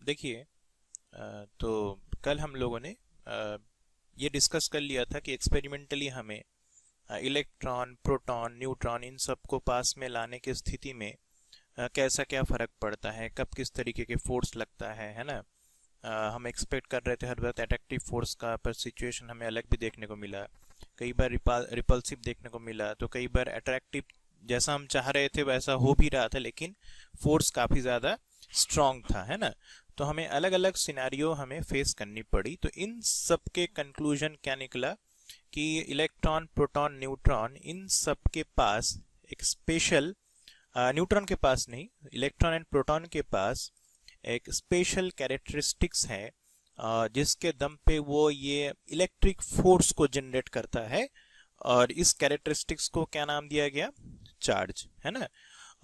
देखिए, तो कल हम लोगों ने ये डिस्कस कर लिया था कि एक्सपेरिमेंटली हमें इलेक्ट्रॉन, प्रोटॉन, न्यूट्रॉन इन सब को पास में लाने की स्थिति में कैसा क्या फर्क पड़ता है, कब किस तरीके के फोर्स लगता है ना। हम एक्सपेक्ट कर रहे थे हर वक्त अट्रैक्टिव फोर्स का, पर सिचुएशन हमें अलग भी देखने को मिला। कई बार रिपल्सिव देखने को मिला, तो कई बार अट्रैक्टिव जैसा हम चाह रहे थे वैसा हो भी रहा था, लेकिन फोर्स काफी ज्यादा स्ट्रांग था, है ना। तो हमें अलग अलग सिनेरियो हमें फेस करनी पड़ी। तो इन सब के कंक्लूजन क्या निकला कि इलेक्ट्रॉन, प्रोटॉन, न्यूट्रॉन इन सब के पास एक स्पेशल, न्यूट्रॉन के पास नहीं, इलेक्ट्रॉन एंड प्रोटॉन के पास एक स्पेशल कैरेक्टरिस्टिक्स है जिसके दम पे वो ये इलेक्ट्रिक फोर्स को जनरेट करता है। और इस कैरेक्टरिस्टिक्स को क्या नाम दिया गया? चार्ज, है ना।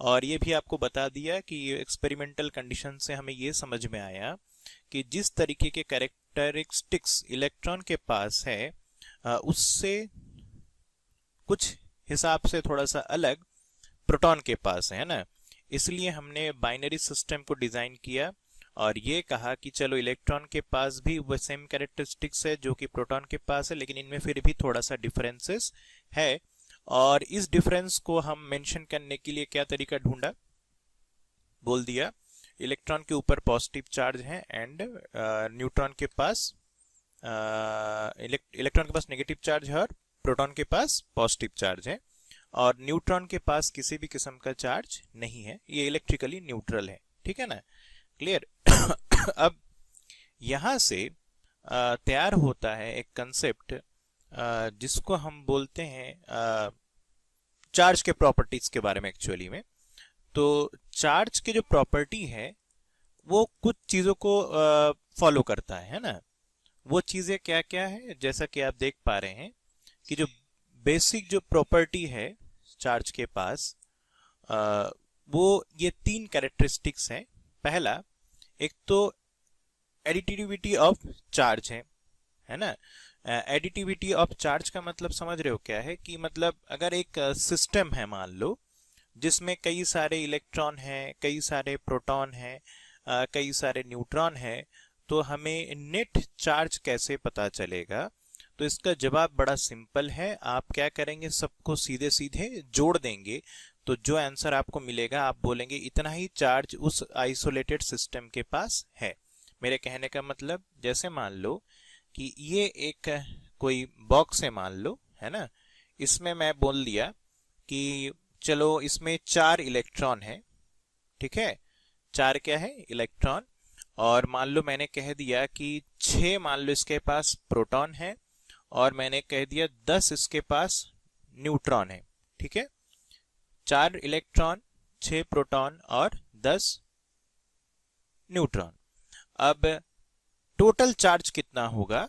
और ये भी आपको बता दिया कि एक्सपेरिमेंटल कंडीशन से हमें ये समझ में आया कि जिस तरीके के कैरेक्टरिस्टिक्स इलेक्ट्रॉन के पास है उससे कुछ हिसाब से थोड़ा सा अलग प्रोटॉन के पास है ना। इसलिए हमने बाइनरी सिस्टम को डिजाइन किया और ये कहा कि चलो इलेक्ट्रॉन के पास भी वो सेम कैरेक्टरिस्टिक्स है जो कि प्रोटॉन के पास है, लेकिन इनमें फिर भी थोड़ा सा डिफरेंसेस है। और इस डिफरेंस को हम मेंशन करने के लिए क्या तरीका ढूंढा? बोल दिया इलेक्ट्रॉन के ऊपर पॉजिटिव चार्ज है एंड न्यूट्रॉन के पास, इलेक्ट्रॉन के पास नेगेटिव चार्ज है और प्रोटॉन के पास पॉजिटिव चार्ज है। और न्यूट्रॉन के पास किसी भी किस्म का चार्ज नहीं है, ये इलेक्ट्रिकली न्यूट्रल है, ठीक है ना। क्लियर? अब यहां से तैयार होता है एक कंसेप्ट जिसको हम बोलते हैं चार्ज के प्रॉपर्टीज के बारे में एक्चुअली में। तो चार्ज की जो प्रॉपर्टी है वो कुछ चीजों को फॉलो करता है ना। वो चीजें क्या क्या है? जैसा कि आप देख पा रहे हैं कि जो बेसिक जो प्रॉपर्टी है चार्ज के पास, वो ये तीन कैरेक्टरिस्टिक्स हैं। पहला, एक तो एडिटिविटी ऑफ चार्ज है ना। एडिटिविटी ऑफ चार्ज का मतलब समझ रहे हो क्या है? कि मतलब अगर एक सिस्टम है मान लो जिसमें कई सारे इलेक्ट्रॉन हैं, कई सारे प्रोटॉन हैं, कई सारे न्यूट्रॉन हैं, तो हमें नेट चार्ज कैसे पता चलेगा? तो इसका जवाब बड़ा सिंपल है। आप क्या करेंगे? सबको सीधे सीधे जोड़ देंगे, तो जो आंसर आपको मिलेगा आप बोलेंगे इतना ही चार्ज उस आइसोलेटेड सिस्टम के पास है। मेरे कहने का मतलब, जैसे मान लो कि ये एक कोई बॉक्स है मान लो, है ना। इसमें मैं बोल दिया कि चलो इसमें 4 इलेक्ट्रॉन है, ठीक है। 4 क्या है? इलेक्ट्रॉन। और मान लो मैंने कह दिया कि 6 मान लो इसके पास प्रोटॉन है और मैंने कह दिया 10 इसके पास न्यूट्रॉन है, ठीक है। 4 इलेक्ट्रॉन, 6 प्रोटॉन और 10 न्यूट्रॉन। अब टोटल चार्ज कितना होगा?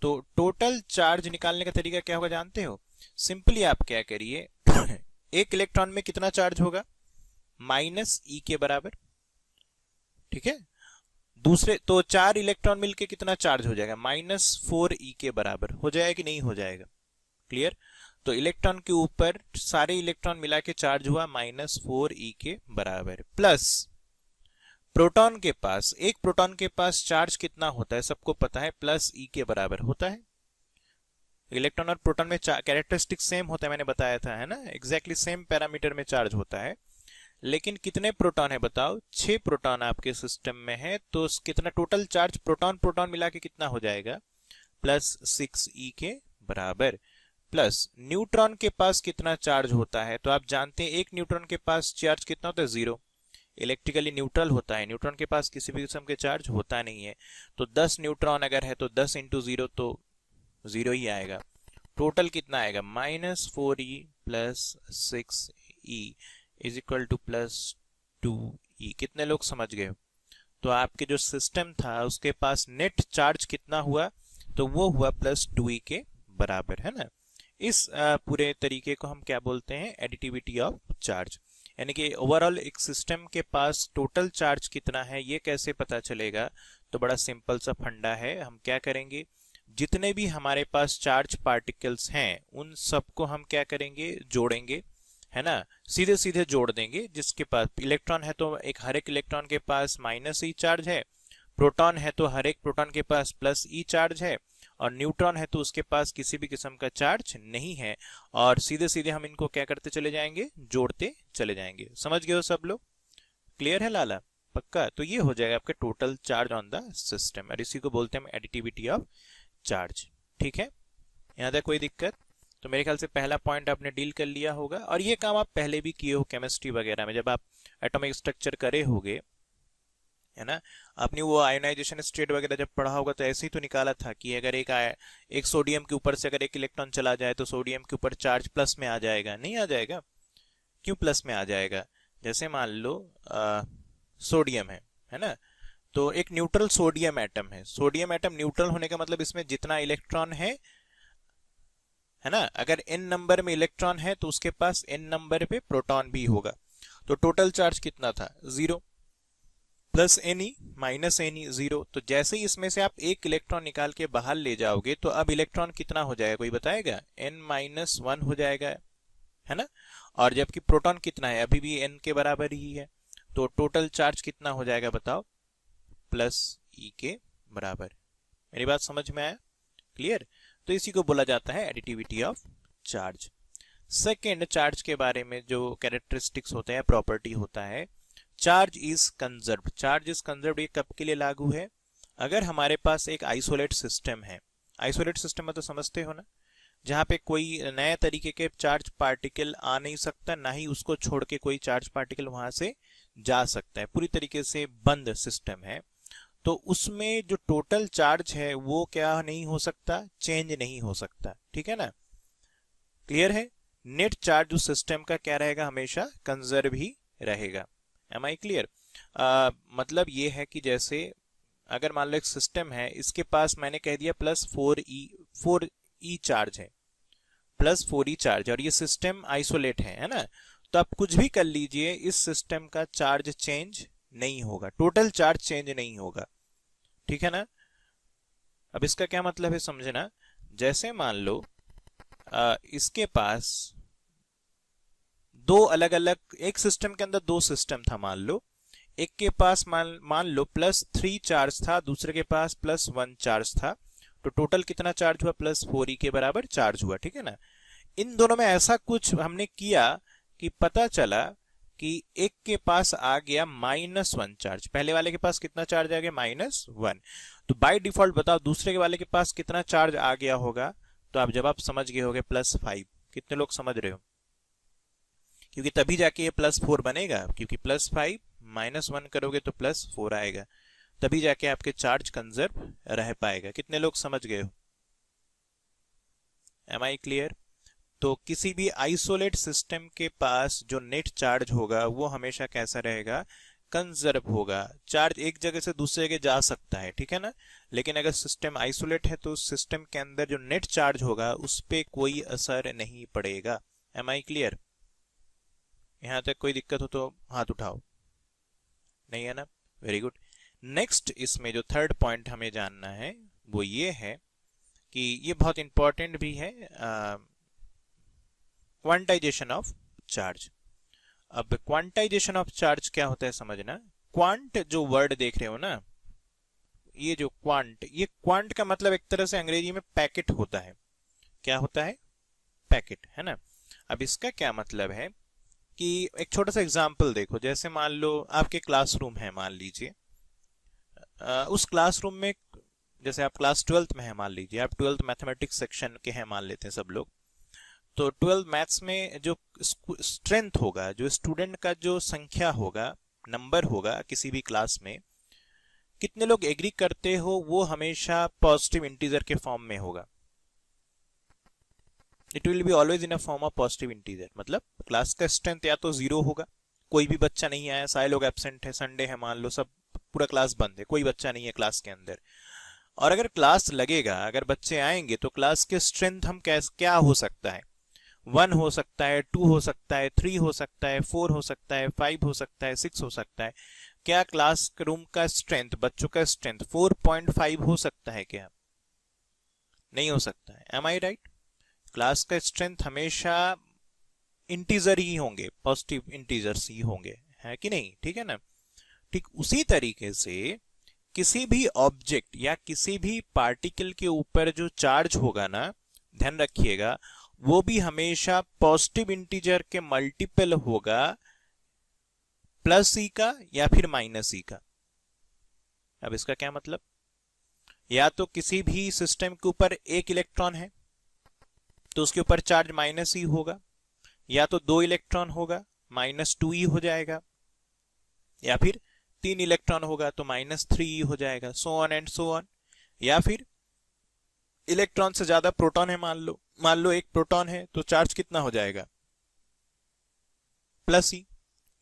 तो टोटल चार्ज निकालने का तरीका क्या होगा जानते हो? सिंपली आप क्या करिए, एक इलेक्ट्रॉन में कितना चार्ज होगा? माइनस ई के बराबर, ठीक है। दूसरे तो 4 इलेक्ट्रॉन मिलके कितना चार्ज हो जाएगा? -4 ई के बराबर हो जाएगा कि नहीं हो जाएगा? क्लियर? तो इलेक्ट्रॉन के ऊपर सारे इलेक्ट्रॉन मिला के चार्ज हुआ -4 ई के बराबर। प्लस प्रोटॉन के पास, एक प्रोटॉन के पास चार्ज कितना होता है सबको पता है, प्लस ई के बराबर होता है। इलेक्ट्रॉन और प्रोटॉन में कैरेक्टरिस्टिक सेम होता है, मैंने बताया था, है ना। एग्जैक्टली सेम पैरामीटर में चार्ज होता है। लेकिन कितने प्रोटॉन है बताओ? 6 प्रोटॉन आपके सिस्टम में है, तो कितना टोटल चार्ज प्रोटॉन प्रोटॉन मिला के कितना हो जाएगा? +6 ई के बराबर। प्लस न्यूट्रॉन के पास कितना चार्ज होता है? तो आप जानते हैं एक न्यूट्रॉन के पास चार्ज कितना होता है? 0। इलेक्ट्रिकली न्यूट्रल होता है, न्यूट्रॉन के पास किसी भी किस्म के चार्ज होता नहीं है। तो 10 न्यूट्रॉन अगर है तो 10 × 0 तो 0 ही आएगा। टोटल कितना आएगा? -4e + 6e is equal to +2e। कितने लोग समझ गए? तो आपके जो सिस्टम था उसके पास नेट चार्ज कितना हुआ? तो वो हुआ +2e के बराबर, है ना। इस पूरे तरीके को हम क्या बोलते हैं? Additivity of charge. यानी कि ओवरऑल एक सिस्टम के पास टोटल चार्ज कितना है ये कैसे पता चलेगा? तो बड़ा सिंपल सा फंडा है। हम क्या करेंगे, जितने भी हमारे पास चार्ज पार्टिकल्स हैं उन सबको हम क्या करेंगे? जोड़ेंगे, है ना। सीधे सीधे जोड़ देंगे। जिसके पास इलेक्ट्रॉन है तो एक हर एक इलेक्ट्रॉन के पास -e चार्ज है, प्रोटॉन है तो हर एक प्रोटॉन के पास प्लस ई चार्ज है, और न्यूट्रॉन है तो उसके पास किसी भी किस्म का चार्ज नहीं है। और सीधे सीधे हम इनको क्या करते चले जाएंगे, जोड़ते चले जाएंगे। समझ गए हो सब लोग? क्लियर है लाला? पक्का? तो ये हो जाएगा आपके total charge on the system, और इसी को बोलते हैं हम एडिटिविटी ऑफ चार्ज। ठीक है, यहाँ तक कोई दिक्कत? तो मेरे ख्याल से पहला पॉइंट आपने डील कर लिया होगा, और ये काम आप पहले भी किए हो केमिस्ट्री वगैरह में, जब आप एटॉमिक स्ट्रक्चर करे होगे, है ना। आपने वो आयोनाइजेशन स्टेट वगैरह जब पढ़ा होगा तो ऐसे ही तो निकाला था कि अगर एक सोडियम के ऊपर से अगर एक इलेक्ट्रॉन चला जाए तो सोडियम के ऊपर चार्ज प्लस में आ जाएगा, नहीं आ जाएगा? क्यों प्लस में आ जाएगा? जैसे मान लो सोडियम है ना, तो एक न्यूट्रल सोडियम एटम है। सोडियम एटम न्यूट्रल होने का मतलब इसमें जितना इलेक्ट्रॉन है ना, अगर n नंबर में इलेक्ट्रॉन है तो उसके पास n नंबर पे प्रोटॉन भी होगा। तो टोटल चार्ज कितना था? 0 प्लस Ne माइनस Ne 0। तो जैसे ही इसमें से आप एक इलेक्ट्रॉन निकाल के बाहर ले जाओगे तो अब इलेक्ट्रॉन कितना हो जाएगा, कोई बताएगा? n-1 हो जाएगा, है ना। और जबकि प्रोटॉन कितना है, अभी भी n के बराबर ही है। तो टोटल चार्ज कितना हो जाएगा बताओ? प्लस E के बराबर। मेरी बात समझ में आया? क्लियर? तो इसी को बोला जाता है additivity of charge. Second, charge के बारे में जो कैरेक्टरिस्टिक्स होते हैं, प्रॉपर्टी होता है, charge is conserved. Charge is conserved ये कब के लिए लागू है? अगर हमारे पास एक आइसोलेट सिस्टम है, आइसोलेट सिस्टम में तो समझते हो ना, जहां पे कोई नए तरीके के चार्ज पार्टिकल आ नहीं सकता, ना ही उसको छोड़ के कोई चार्ज पार्टिकल वहां से जा सकता है, पूरी तरीके से बंद सिस्टम है, तो उसमें जो टोटल चार्ज है वो क्या नहीं हो सकता, चेंज नहीं हो सकता। ठीक है ना? क्लियर है? नेट चार्ज उस सिस्टम का क्या रहेगा, हमेशा कंजर्व ही रहेगा। Am I clear? मतलब ये है कि जैसे अगर मान लो एक सिस्टम है, इसके पास मैंने कह दिया प्लस 4e चार्ज है, प्लस 4e चार्ज, और ये सिस्टम आइसोलेट है ना, तो आप कुछ भी कर लीजिए, इस सिस्टम का चार्ज चेंज नहीं होगा, टोटल चार्ज चेंज नहीं होगा। ठीक है ना? अब इसका क्या मतलब है समझना। जैसे मान लो इसके पास दो अलग अलग, एक सिस्टम के अंदर दो सिस्टम था, मान लो एक के पास मान लो +3 चार्ज था, दूसरे के पास +1 चार्ज था, तो टोटल कितना चार्ज हुआ? +4e के बराबर चार्ज हुआ। ठीक है ना? इन दोनों में ऐसा कुछ हमने किया कि पता चला कि एक के पास आ गया -1 चार्ज, पहले वाले के पास कितना चार्ज आ गया? -1। तो बाय डिफॉल्ट बताओ दूसरे के वाले के पास कितना चार्ज आ गया होगा? तो आप जवाब समझ गए होगे, +5। कितने लोग समझ रहे हो? क्योंकि तभी जाके ये +4 बनेगा, क्योंकि +5 -1 करोगे तो +4 आएगा, तभी जाके आपके चार्ज कंजर्व रह पाएगा। कितने लोग समझ गए हो? Am I clear? तो किसी भी आइसोलेट सिस्टम के पास जो नेट चार्ज होगा वो हमेशा कैसा रहेगा? कंजर्व होगा। चार्ज एक जगह से दूसरी जगह जा सकता है, ठीक है ना, लेकिन अगर सिस्टम आइसोलेट है तो सिस्टम के अंदर जो नेट चार्ज होगा उस पर कोई असर नहीं पड़ेगा। Am I clear? यहां तक कोई दिक्कत हो तो हाथ उठाओ। नहीं है ना? Very good. नेक्स्ट, इसमें जो थर्ड पॉइंट हमें जानना है वो ये है कि ये बहुत इंपॉर्टेंट भी है, क्वांटाइजेशन ऑफ चार्ज। अब क्वांटाइजेशन ऑफ चार्ज क्या होता है समझना। क्वांट जो वर्ड देख रहे हो ना, ये जो क्वांट, ये क्वांट का मतलब एक तरह से अंग्रेजी में पैकेट होता है। क्या होता है? पैकेट, है ना। अब इसका क्या मतलब है कि एक छोटा सा एग्जांपल देखो, जैसे मान लो आपके क्लासरूम है, मान लीजिए उस क्लासरूम में, जैसे आप क्लास 12th में है, मान लीजिए आप 12th मैथमेटिक्स सेक्शन के हैं, मान लेते हैं सब लोग। तो 12 मैथ्स में जो स्ट्रेंथ होगा, जो स्टूडेंट का जो संख्या होगा, नंबर होगा किसी भी क्लास में, कितने लोग एग्री करते हो वो हमेशा पॉजिटिव इंटीजर के फॉर्म में होगा। It will be always in a form of positive integer. मतलब क्लास का स्ट्रेंथ या तो 0 होगा, कोई भी बच्चा नहीं आया, सारे लोग एब्सेंट है, संडे है मान लो, सब पूरा क्लास बंद है, कोई बच्चा नहीं है क्लास के अंदर। और अगर क्लास लगेगा, अगर बच्चे आएंगे, तो क्लास के स्ट्रेंथ हम क्या हो सकता है? 1 हो सकता है, 2 हो सकता है, 3 हो सकता है, 4 हो सकता है, 5 हो सकता है, 6 हो सकता है। क्या क्लास रूम का स्ट्रेंथ, बच्चों का स्ट्रेंथ 4.5 हो सकता है क्या? नहीं हो सकता है। Am I right? क्लास का स्ट्रेंथ हमेशा इंटीजर ही होंगे, पॉजिटिव इंटीजर्स ही होंगे, है कि नहीं? ठीक है ना? ठीक उसी तरीके से किसी भी ऑब्जेक्ट या किसी भी पार्टिकल के ऊपर जो चार्ज होगा ना, ध्यान रखिएगा, वो भी हमेशा पॉजिटिव इंटीजर के मल्टीपल होगा, प्लस ई का या फिर माइनस ई का। अब इसका क्या मतलब, या तो किसी भी सिस्टम के ऊपर एक इलेक्ट्रॉन है तो उसके ऊपर चार्ज माइनस ई होगा, या तो 2 इलेक्ट्रॉन होगा -2e हो जाएगा, या फिर 3 इलेक्ट्रॉन होगा तो -3e हो जाएगा, so on and so on. या फिर इलेक्ट्रॉन से ज्यादा प्रोटॉन है, मान लो एक प्रोटॉन है तो चार्ज कितना हो जाएगा, +e।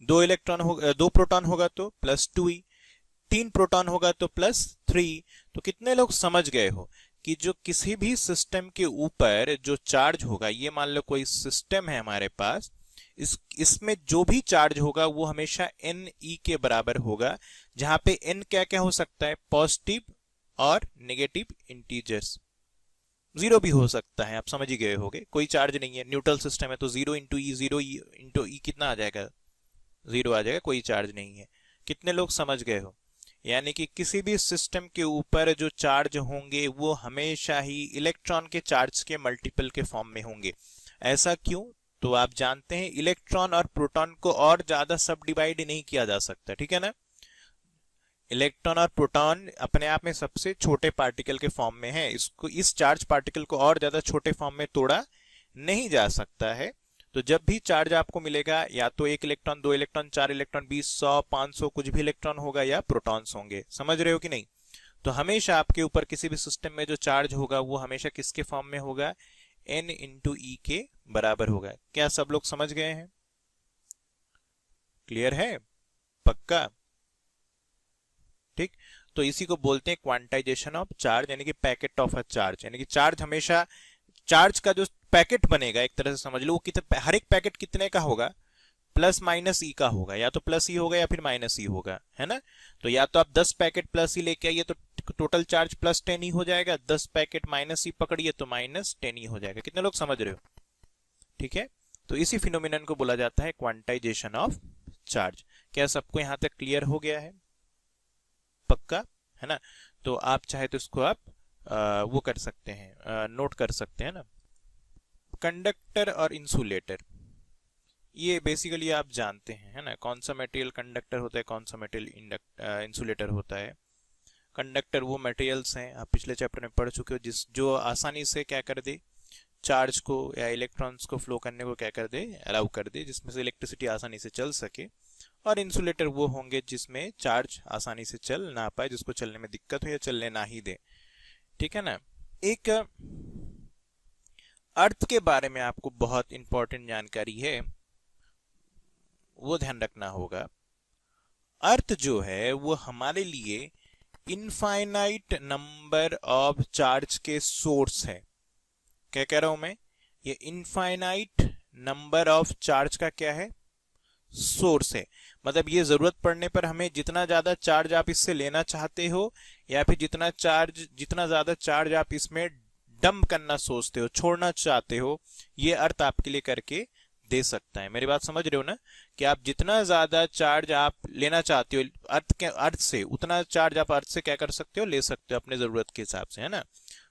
2 प्रोटॉन होगा तो +2e, 3 प्रोटॉन होगा तो +3। तो कितने लोग समझ गए हो कि जो किसी भी सिस्टम के ऊपर जो चार्ज होगा, ये मान लो कोई सिस्टम है हमारे पास, इसमें जो भी चार्ज होगा वो हमेशा Ne के बराबर होगा, जहां पे n क्या क्या हो सकता है, पॉजिटिव और नेगेटिव इंटीजर्स। 0 भी हो सकता है, आप समझ ही गए होगे, कोई चार्ज नहीं है, न्यूट्रल सिस्टम है तो 0 × e, 0 × e कितना आ जाएगा, 0 आ जाएगा, कोई चार्ज नहीं है। कितने लोग समझ गए हो, यानी कि किसी भी सिस्टम के ऊपर जो चार्ज होंगे वो हमेशा ही इलेक्ट्रॉन के चार्ज के मल्टीपल के फॉर्म में होंगे। ऐसा क्यों, तो आप जानते हैं इलेक्ट्रॉन और प्रोटॉन को और ज्यादा सब डिवाइड नहीं किया जा सकता, ठीक है ना। इलेक्ट्रॉन और प्रोटॉन अपने आप में सबसे छोटे पार्टिकल के फॉर्म में है, इसको, इस चार्ज पार्टिकल को और ज्यादा छोटे फॉर्म में तोड़ा नहीं जा सकता है। तो जब भी चार्ज आपको मिलेगा, या तो 1 इलेक्ट्रॉन, 2 इलेक्ट्रॉन, 4 इलेक्ट्रॉन, 20, 100, 500 कुछ भी इलेक्ट्रॉन होगा, या प्रोटॉन्स होंगे, समझ रहे हो कि नहीं। तो हमेशा आपके ऊपर किसी भी सिस्टम में जो चार्ज होगा वो हमेशा किसके फॉर्म में होगा, n × e के बराबर होगा। क्या सब लोग समझ गए हैं, क्लियर है, पक्का, ठीक। तो इसी को बोलते हैं क्वांटाइजेशन ऑफ चार्ज, यानी कि पैकेट ऑफ अ चार्ज, यानी कि चार्ज हमेशा, चार्ज का जो पैकेट बनेगा एक तरह से समझ लो, वो कितने, हर एक पैकेट कितने का होगा, +-e का होगा, या तो +e होगा या फिर -e होगा, है ना। तो या तो आप 10 पैकेट +e लेके आइए तो टोटल चार्ज +10e हो जाएगा, 10 पैकेट -e पकड़िए तो -10e हो जाएगा। कितने लोग समझ रहे हो, ठीक है। तो इसी फिनोमिनन को बोला जाता है क्वांटाइजेशन ऑफ चार्ज। क्या सबको यहां तक क्लियर हो गया है, पक्का है ना। तो आप चाहे तो इसको आप वो कर सकते हैं, नोट कर सकते हैं ना। कंडक्टर और इंसुलेटर, ये बेसिकली आप जानते हैं, है ना, कौन सा मटेरियल कंडक्टर होता है, कौन सा मटेरियल इंसुलेटर होता है। कंडक्टर वो मटेरियल्स हैं, आप पिछले चैप्टर में पढ़ चुके हो, जो आसानी से क्या कर दे, चार्ज को या इलेक्ट्रॉन्स को फ्लो करने को क्या कर दे, अलाउ कर दे, जिसमें से इलेक्ट्रिसिटी आसानी से चल सके। और इंसुलेटर वो होंगे जिसमें चार्ज आसानी से चल ना पाए, जिसको चलने में दिक्कत हो या चलने ना ही दे, ठीक है ना। एक अर्थ के बारे में आपको बहुत इंपॉर्टेंट जानकारी है, वो ध्यान रखना होगा। अर्थ जो है वो हमारे लिए इनफाइनाइट नंबर ऑफ चार्ज के सोर्स है। क्या कह रहा हूं मैं, ये इनफाइनाइट नंबर ऑफ चार्ज का क्या है, सोर्स है। मतलब ये जरूरत पड़ने पर हमें जितना ज्यादा चार्ज आप इससे लेना चाहते हो, या फिर जितना ज्यादा चार्ज आप इसमें डंप करना सोचते हो, छोड़ना चाहते हो, ये अर्थ आपके लिए करके दे सकता है। मेरी बात समझ रहे हो ना, कि आप जितना ज्यादा चार्ज आप लेना चाहते हो अर्थ से, उतना चार्ज आप अर्थ से क्या कर सकते हो, ले सकते हो अपने जरूरत के हिसाब से, है ना।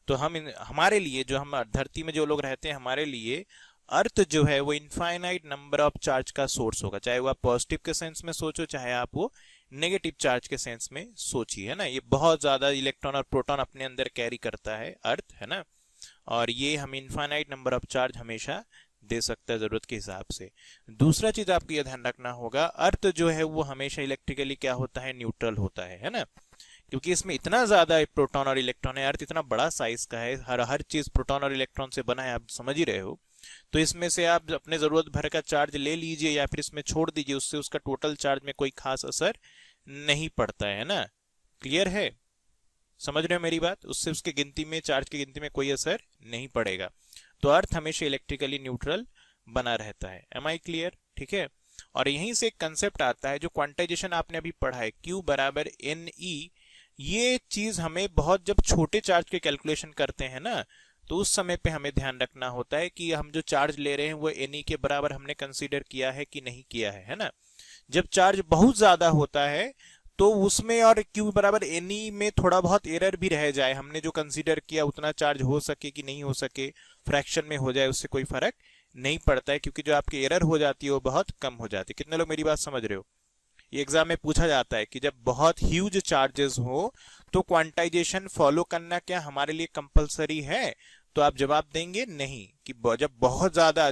तो हमारे लिए, जो हम धरती में जो लोग रहते हैं, हमारे लिए अर्थ जो है वो इनफाइनाइट नंबर ऑफ चार्ज का सोर्स होगा। चाहे वो आप पॉजिटिव के सेंस में सोचो, चाहे आप वो नेगेटिव चार्ज के सेंस में सोचिए, है ना। ये बहुत ज्यादा इलेक्ट्रॉन और प्रोटॉन अपने अंदर कैरी करता है अर्थ, है ना। और ये हम इनफाइनाइट नंबर ऑफ चार्ज हमेशा दे सकता है जरूरत के हिसाब से। दूसरा चीज आपको यह ध्यान रखना होगा, अर्थ जो है वो हमेशा इलेक्ट्रिकली क्या होता है, न्यूट्रल होता है ना। क्योंकि इसमें इतना ज्यादा प्रोटॉन और इलेक्ट्रॉन है, अर्थ इतना बड़ा साइज का है, हर चीज प्रोटॉन और इलेक्ट्रॉन से बना है, आप समझ ही रहे हो। तो इसमें से आप अपने जरूरत भर का चार्ज ले लीजिए या फिर इसमें छोड़ दीजिए, उससे उसका टोटल चार्ज में कोई खास असर नहीं पड़ता है ना। क्लियर है, समझ रहे हो मेरी बात, उससे उसके गिनती में, चार्ज की गिनती में कोई असर नहीं पड़ेगा। तो अर्थ हमेशा इलेक्ट्रिकली न्यूट्रल बना रहता है। एम आई क्लियर, ठीक है। और यहीं से एक कंसेप्ट आता है जो क्वांटाइजेशन आपने अभी पढ़ा है, Q बराबर NE। ये चीज हमें बहुत, जब छोटे चार्ज के कैलकुलेशन करते हैं ना, तो उस समय पे हमें ध्यान रखना होता है कि हम जो चार्ज ले रहे हैं वो Ne के बराबर हमने कंसीडर किया है कि नहीं किया है ना। जब चार्ज बहुत ज्यादा होता है तो उसमें और Q बराबर एनी में थोड़ा बहुत एरर भी रह जाए, हमने जो कंसीडर किया उतना चार्ज हो सके कि नहीं हो सके, फ्रैक्शन में हो जाए, उससे कोई फर्क नहीं पड़ता है, क्योंकि जो आपकी एरर हो जाती है वो बहुत कम हो जाती है। कितने लोग मेरी बात समझ रहे हो? ये एग्जाम में पूछा जाता है कि जब बहुत ह्यूज चार्जेस हो तो क्वांटाइजेशन फॉलो करना क्या हमारे लिए कंपलसरी है? तो आप जवाब देंगे नहीं, कि जब बहुत ज्यादा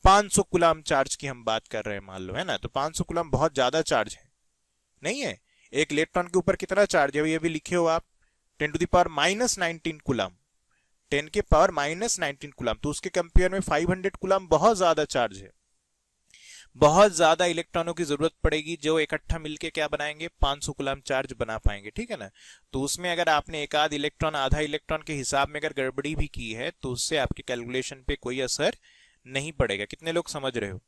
500 कूलम चार्ज की हम बात कर रहे हैं मान लो, है ना, तो 500 कूलम बहुत ज्यादा चार्ज है नहीं है। एक इलेक्ट्रॉन के ऊपर कितना चार्ज है ये भी लिखे हो आप, 10⁻⁻19 कूलम, 10⁻⁻19 कूलम, तो उसके कंपेयर में 500 कूलम बहुत ज्यादा चार्ज है। बहुत ज्यादा इलेक्ट्रॉनों की जरूरत पड़ेगी जो इकट्ठा मिलके क्या बनाएंगे, 500 कूलम चार्ज बना पाएंगे, ठीक है ना। तो उसमें अगर आपने एक आध इलेक्ट्रॉन, आधा इलेक्ट्रॉन के हिसाब में अगर गड़बड़ी भी की है तो उससे आपके कैलकुलेशन पे कोई असर नहीं पड़ेगा। कितने लोग समझ रहे हो,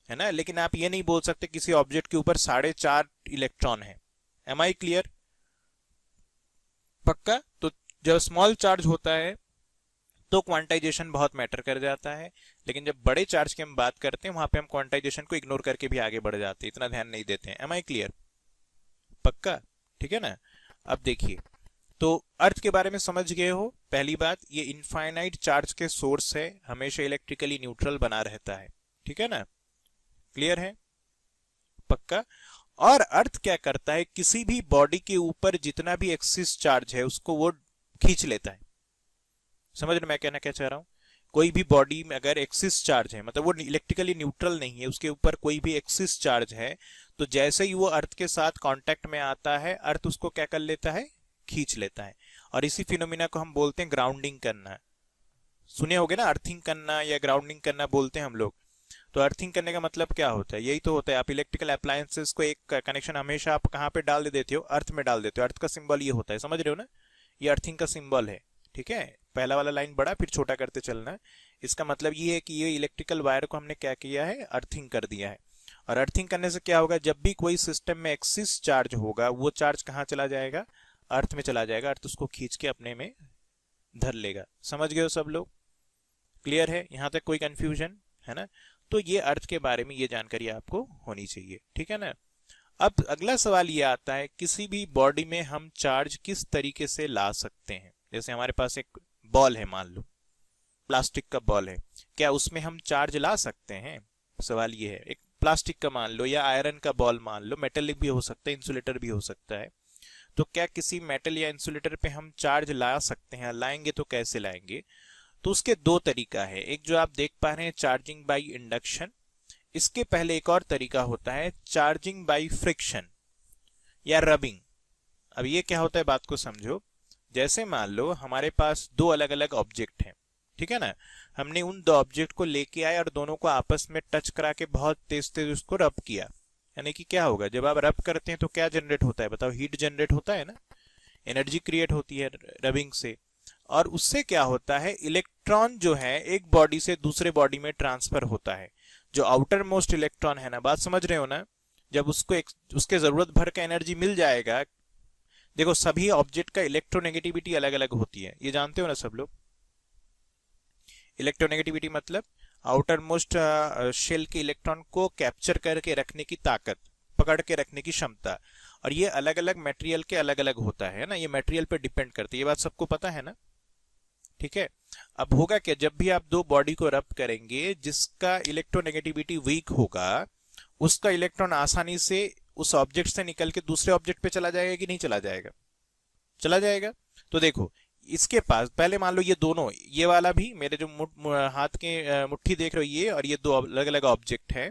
है ना। लेकिन आप ये नहीं बोल सकते किसी ऑब्जेक्ट के ऊपर 4.5 इलेक्ट्रॉन है। Am I clear? पक्का? तो जब स्मॉल चार्ज होता है तो क्वांटाइजेशन बहुत मैटर कर जाता है, लेकिन जब बड़े चार्ज की हम बात करते हैं वहां पे हम क्वांटाइजेशन को इग्नोर करके भी आगे बढ़ जाते हैं, इतना ध्यान नहीं देते हैं। Am I clear? पक्का? ठीक है ना। अब देखिए, तो अर्थ के बारे में समझ गए हो। पहली बात, ये इनफाइनाइट चार्ज के सोर्स है, हमेशा इलेक्ट्रिकली न्यूट्रल बना रहता है, ठीक है ना। क्लियर है? पक्का। और अर्थ क्या करता है, किसी भी बॉडी के ऊपर जितना भी एक्सिस चार्ज है उसको वो खींच लेता है। समझ रहे मैं कहना क्या चाह रहा हूं? कोई भी बॉडी में अगर एक्सिस चार्ज है, मतलब वो इलेक्ट्रिकली न्यूट्रल नहीं है, उसके ऊपर कोई भी एक्सिस चार्ज है, तो जैसे ही वो अर्थ के साथ कांटेक्ट में आता है, अर्थ उसको क्या कर लेता है, खींच लेता है। और इसी फिनोमिना को हम बोलते हैं ग्राउंडिंग करना। सुने होगे ना, अर्थिंग करना या ग्राउंडिंग करना बोलते हैं हम लोग। तो अर्थिंग करने का मतलब क्या होता है? यही तो होता है, आप इलेक्ट्रिकल अप्लायंसेस को एक कनेक्शन हमेशा आप कहाँ पे डाल देते हो, अर्थ में डाल देते हो। अर्थ का सिंबल ये होता है, समझ रहे हो ना, ये अर्थिंग का सिंबल है, ठीक है। पहला वाला लाइन बड़ा फिर छोटा करते चलना। इसका मतलब ये है कि ये इलेक्ट्रिकल वायर को हमने क्या किया है, अर्थिंग कर दिया है। और अर्थिंग करने से क्या होगा, जब भी कोई सिस्टम में एक्सिस चार्ज होगा वो चार्ज कहाँ चला जाएगा, अर्थ में चला जाएगा, अर्थ उसको खींच के अपने में धर लेगा। समझ गए हो सब लोग? क्लियर है यहां तक? कोई कंफ्यूजन है ना? तो ये अर्थ के बारे में ये जानकारी आपको होनी चाहिए, ठीक है ना। अब अगला सवाल ये आता है, किसी भी बॉडी में हम चार्ज किस तरीके से ला सकते हैं? जैसे हमारे पास एक बॉल है, मान लो प्लास्टिक का बॉल है, क्या उसमें हम चार्ज ला सकते हैं? सवाल ये है। एक प्लास्टिक का मान लो, या आयरन का बॉल मान लो, मेटेलिक भी हो सकता है, इंसुलेटर भी हो सकता है। तो क्या किसी मेटल या इंसुलेटर पे हम चार्ज ला सकते हैं? लाएंगे तो कैसे लाएंगे? तो उसके दो तरीका है। एक जो आप देख पा रहे हैं चार्जिंग बाई इंडक्शन, इसके पहले एक और तरीका होता है चार्जिंग बाई फ्रिक्शन या रबिंग। अब ये क्या होता है, बात को समझो। जैसे मान लो हमारे पास दो अलग अलग ऑब्जेक्ट हैं, ठीक है ना। हमने उन दो ऑब्जेक्ट को लेके आए और दोनों को आपस में टच करा के बहुत तेज तेज उसको रब किया। यानी कि क्या होगा, जब आप रब करते हैं तो क्या जनरेट होता है, बताओ? हीट जनरेट होता है ना, एनर्जी क्रिएट होती है रबिंग से। और उससे क्या होता है, इलेक्ट्रॉन जो है एक बॉडी से दूसरे बॉडी में ट्रांसफर होता है। जो आउटर मोस्ट इलेक्ट्रॉन है ना, बात समझ रहे हो ना, जब उसको उसके जरूरत भर का एनर्जी मिल जाएगा। देखो, सभी ऑब्जेक्ट का इलेक्ट्रोनेगेटिविटी अलग अलग होती है, ये जानते हो ना सब लोग। इलेक्ट्रोनेगेटिविटी मतलब आउटर मोस्ट शेल के इलेक्ट्रॉन को कैप्चर करके रखने की ताकत, पकड़ के रखने की क्षमता। और ये अलग अलग मटेरियल के अलग अलग होता है ना, ये मटेरियल पे डिपेंड करती है, ये बात सबको पता है ना, ठीक है। अब होगा क्या, जब भी आप दो बॉडी को रब करेंगे, जिसका इलेक्ट्रोनेगेटिविटी वीक होगा उसका इलेक्ट्रॉन आसानी से उस ऑब्जेक्ट से निकल के दूसरे ऑब्जेक्ट पे चला जाएगा कि नहीं चला जाएगा? चला जाएगा। तो देखो, इसके पास पहले मान लो ये दोनों, ये वाला भी मेरे जो हाथ के मुट्ठी देख रहे हो ये, और ये दो अलग अलग ऑब्जेक्ट है,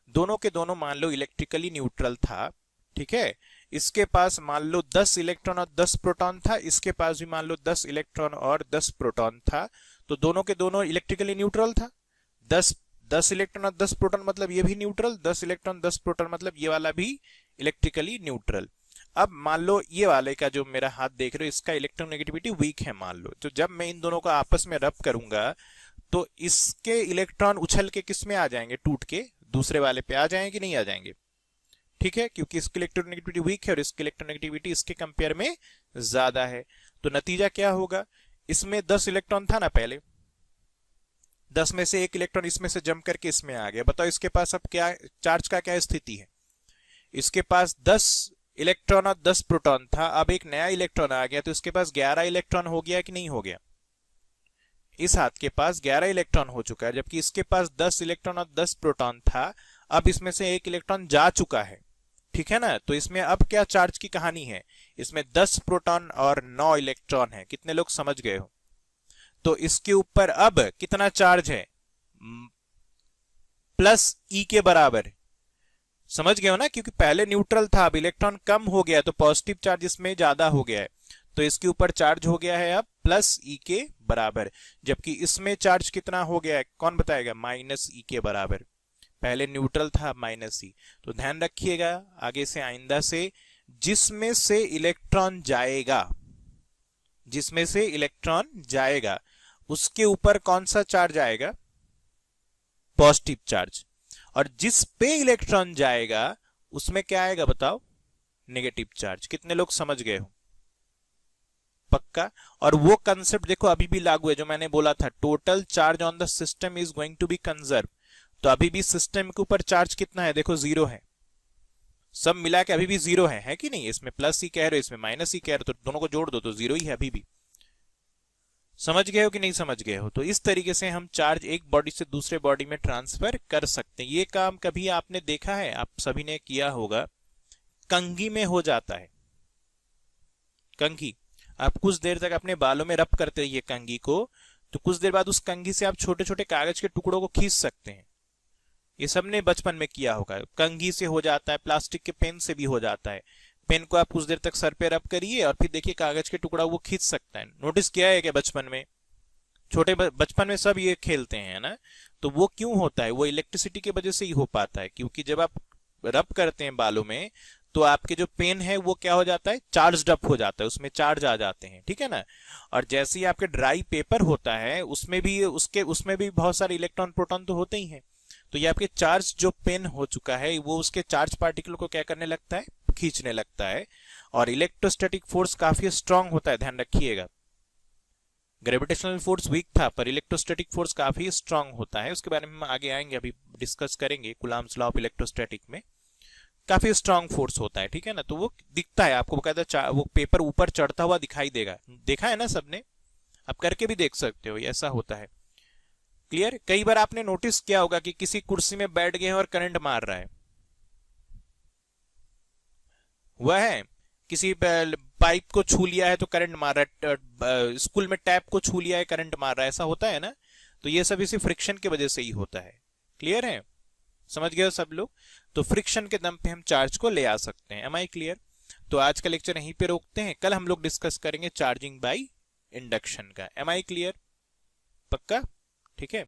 दोनों के दोनों मान लो इलेक्ट्रिकली न्यूट्रल था, ठीक है। इसके पास मान लो 10 इलेक्ट्रॉन और 10 प्रोटॉन था, इसके पास भी मान लो 10 इलेक्ट्रॉन और 10 प्रोटॉन था, तो दोनों के दोनों इलेक्ट्रिकली न्यूट्रल था। 10 इलेक्ट्रॉन और 10 प्रोटॉन मतलब ये भी न्यूट्रल, 10 इलेक्ट्रॉन 10 प्रोटॉन मतलब ये वाला भी इलेक्ट्रिकली न्यूट्रल। अब मान लो ये वाले का जो मेरा हाथ देख रहे हो, इसका इलेक्ट्रोनेगेटिविटी वीक है मान लो, तो जब मैं इन दोनों को आपस में रब करूंगा तो इसके इलेक्ट्रॉन उछल के किस में आ जाएंगे, टूट के दूसरे वाले पे आ जाएंगे कि नहीं आ जाएंगे? ठीक है, क्योंकि इसकी इलेक्ट्रोनेगेटिविटी वीक है और इसकी इलेक्ट्रोनेगेटिविटी इसके कंपेयर में ज्यादा है। तो नतीजा क्या होगा, इसमें 10 इलेक्ट्रॉन था ना पहले, 10 में से एक इलेक्ट्रॉन इसमें से जम करके इसमें आ गया। बताओ इसके पास अब क्या चार्ज का क्या स्थिति है? इसके पास 10 इलेक्ट्रॉन और 10 प्रोटॉन था, अब एक नया इलेक्ट्रॉन आ गया तो इसके पास 11 इलेक्ट्रॉन हो गया कि नहीं हो गया? इस हाथ के पास 11 इलेक्ट्रॉन हो चुका है, जबकि इसके पास 10 इलेक्ट्रॉन और 10 प्रोटॉन था। अब इसमें से एक इलेक्ट्रॉन जा चुका है, ठीक है ना? तो इसमें अब क्या चार्ज की कहानी है? इसमें 10 प्रोटॉन और 9 इलेक्ट्रॉन है। कितने लोग समझ गए हो? तो इसके ऊपर अब कितना चार्ज है? प्लस ई के बराबर। समझ गए हो ना? क्योंकि पहले न्यूट्रल था, अब इलेक्ट्रॉन कम हो गया तो पॉजिटिव चार्ज इसमें ज्यादा हो गया है, तो इसके ऊपर चार्ज हो गया है अब प्लस ई के बराबर। जबकि इसमें चार्ज कितना हो गया है, कौन बताएगा? माइनस ई के बराबर। पहले न्यूट्रल था, माइनस ई। तो ध्यान रखिएगा आगे से, आइंदा से, जिसमें से इलेक्ट्रॉन जाएगा, जिसमें से इलेक्ट्रॉन जाएगा उसके ऊपर कौन सा चार्ज आएगा? Positive charge. और जिस पे इलेक्ट्रॉन जाएगा उसमें क्या आएगा बताओ? Negative charge. कितने लोग समझ गए हो? पक्का? और वो कंसेप्ट देखो अभी भी लागू है जो मैंने बोला था, total charge on the system is going to be conserve. तो अभी भी सिस्टम के ऊपर चार्ज कितना है? देखो 0 है, सब मिला के अभी भी 0 है कि नहीं? इसमें प्लस ही कह रहे हो, इसमें माइनस ही कह रहे हो, तो दोनों को जोड़ दो तो 0 ही है अभी भी। समझ गए हो कि नहीं समझ गए हो? तो इस तरीके से हम चार्ज एक बॉडी से दूसरे बॉडी में ट्रांसफर कर सकते हैं। ये काम कभी आपने देखा है, आप सभी ने किया होगा, कंघी में हो जाता है। कंघी, आप कुछ देर तक अपने बालों में रब करते रहिए कंघी को, तो कुछ देर बाद उस कंघी से आप छोटे छोटे कागज के टुकड़ों को खींच सकते हैं। ये सबने बचपन में किया होगा। कंघी से हो जाता है, प्लास्टिक के पेन से भी हो जाता है। पेन को आप कुछ देर तक सर पे रब करिए और फिर देखिए कागज के टुकड़ा वो खींच सकता है। नोटिस किया है क्या बचपन में? छोटे बचपन में सब ये खेलते हैं ना। तो वो क्यों होता है? वो इलेक्ट्रिसिटी की वजह से ही हो पाता है, क्योंकि जब आप रब करते हैं बालों में तो आपके जो पेन है वो क्या हो जाता है? चार्ज अप हो जाता है, उसमें चार्ज आ जाते हैं, ठीक है ना? और जैसे ही आपके ड्राई पेपर होता है उसमें भी बहुत सारे इलेक्ट्रॉन प्रोटॉन तो होते ही हैं। तो ये आपके चार्ज जो पेन हो चुका है वो उसके चार्ज पार्टिकल को क्या करने लगता है? खींचने लगता है। और इलेक्ट्रोस्टैटिक फोर्स काफी स्ट्रांग होता है, ध्यान रखिएगा। ग्रेविटेशनल फोर्स वीक था पर इलेक्ट्रोस्टैटिक फोर्स काफी स्ट्रांग होता है। उसके बारे में हम आगे आएंगे, अभी डिस्कस करेंगे कूलम्ब्स लॉ ऑफ इलेक्ट्रोस्टैटिक में। काफी स्ट्रांग फोर्स होता है, ठीक है ना? तो वो दिखता है आपको, कहता वो पेपर ऊपर चढ़ता हुआ दिखाई देगा। देखा है ना सबने? आप करके भी देख सकते हो, ऐसा होता है। क्लियर? कई बार आपने नोटिस किया होगा कि किसी कुर्सी में बैठ गए और करंट मार रहा है, हुआ है? किसी पाइप को छू लिया है तो करंट मार रहा है, स्कूल में टैप को छू लिया है करंट मार रहा है, ऐसा होता है ना? तो ये सब इसी फ्रिक्शन की वजह से ही होता है। क्लियर है? समझ गए हो सब लोग? तो फ्रिक्शन के दम पे हम चार्ज को ले आ सकते हैं। Am I clear? तो आज का लेक्चर यहीं पे रोकते हैं, कल हम लोग डिस्कस करेंगे चार्जिंग बाय इंडक्शन का। Am I clear? पक्का? ठीक है।